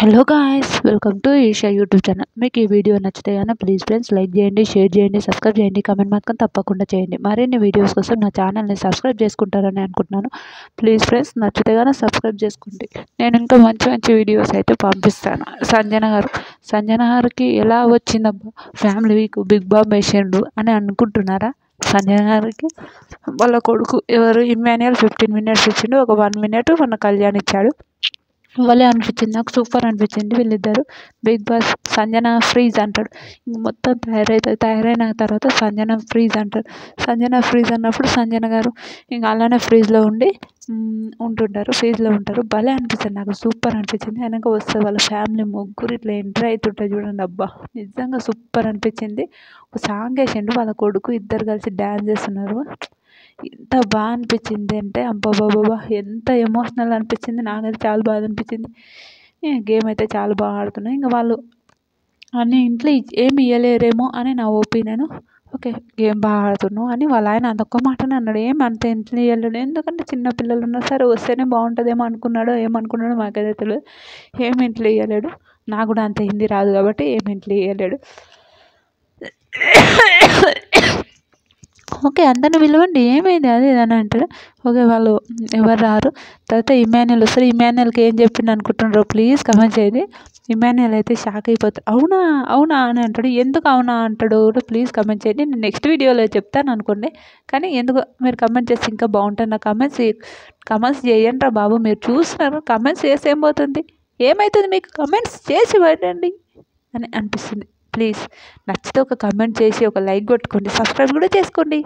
Hello guys, welcome to Eesha YouTube channel. మీకు ఈ video నచ్చితే కనుక ప్లీజ్ ఫ్రెండ్స్ లైక్ చేయండి, షేర్ చేయండి, సబ్స్క్రైబ్ చేయండి, కామెంట్ మాత్రం తప్పకుండా చేయండి. మరిన్ని వీడియోస్ కోసం నా ఛానల్ని సబ్స్క్రైబ్ చేసుకుంటారని అనుకుంటున్నాను. ప్లీజ్ ఫ్రెండ్స్ నచ్చితే కనుక సబ్స్క్రైబ్ చేసుకోండి. నేను ఇంకా మంచి మంచి వీడియోస్ అయితే పంపిస్తాను. సంజన గారికి ఎలా వచ్చిందబ్బా ఫ్యామిలీ వీక్, బిగ్ బామ్ వేసిండు అని అనుకుంటున్నారా? సంజన గారికి వాళ్ళ కొడుకు ఎవరు ఇమ్మాన్యుయల్ 15 minutes ఇచ్చిండు, ఒక 1 minute మన కళ్యాణ్ ఇచ్చాడు. భలే అనిపించింది, నాకు సూపర్ అనిపించింది వీళ్ళిద్దరు. బిగ్ బాస్ సంజన ఫ్రీజ్ అంటాడు, ఇంక మొత్తం తయారైన తర్వాత సంజన ఫ్రీజ్ అంటాడు. సంజన ఫ్రీజ్ అన్నప్పుడు సంజన గారు ఇంక అలానే ఫ్రీజ్లో ఉంటారు. భలే అనిపించింది, నాకు సూపర్ అనిపించింది. వెనక వస్తే వాళ్ళ ఫ్యామిలీ ముగ్గురు ఇట్లా ఎంటర్ అవుతుంటాయి చూడండి, అబ్బా నిజంగా సూపర్ అనిపించింది. ఒక సాంగ్ వేసిండు, వాళ్ళ కొడుకు ఇద్దరు కలిసి డ్యాన్స్ చేస్తున్నారు. ఎంత బాగా అనిపించింది అంటే అబ్బబ్బబ్బా, ఎంత ఎమోషనల్ అనిపించింది. నాకైతే చాలా బాగా అనిపించింది. గేమ్ అయితే చాలా బాగా ఆడుతున్నాయి. ఇంకా వాళ్ళు అన్ని ఇంట్లో ఏమి ఇవ్వలేరేమో అని నా ఒపీనియన్. ఓకే, గేమ్ బాగా ఆడుతున్నావు అని వాళ్ళ ఆయన అదొక్క మాటనే అన్నాడు. ఏం అంత ఇంట్లో ఇవ్వలేడు, ఎందుకంటే చిన్న పిల్లలు ఉన్నారు, సరే వస్తేనే బాగుంటుందేమో ఏమనుకున్నాడో మాకైతే తెలియదు. ఏమి ఇంట్లో ఇవ్వలేడు. నాకు కూడా అంత హిందీ రాదు కాబట్టి ఏమి ఇంట్లో ఇవ్వలేడు. ఓకే, అందరిని పిలవండి, ఏమైంది అది ఇది అని అంటారు. ఓకే, వాళ్ళు ఎవరు రారు. తర్వాత ఇమాన్యుయల్ వస్తారు. ఇమాన్యుయల్కి ఏం చెప్పిండు అనుకుంటున్నారో ప్లీజ్ కమెంట్ చేయండి. ఇమాన్యుయల్ అయితే షాక్ అయిపోతాడు. అవునా అవునా అని అంటాడు. ఎందుకు అవునా అంటాడు కూడా ప్లీజ్ కమెంట్ చేయండి. నేను నెక్స్ట్ వీడియోలో చెప్తాను అనుకోండి, కానీ ఎందుకు మీరు కమెంట్ చేస్తే ఇంకా బాగుంటుంది. నా కమెంట్స్ చేయండి రా బాబు. మీరు చూస్తున్నారు, కమెంట్స్ చేస్తే ఏం పోతుంది, ఏమవుతుంది మీకు, కమెంట్స్ చేసి పెట్టండి అని అనిపిస్తుంది. ప్లీజ్ నచ్చితే ఒక కమెంట్ చేసి ఒక లైక్ కొట్టుకోండి, సబ్స్క్రైబ్ కూడా చేసుకోండి.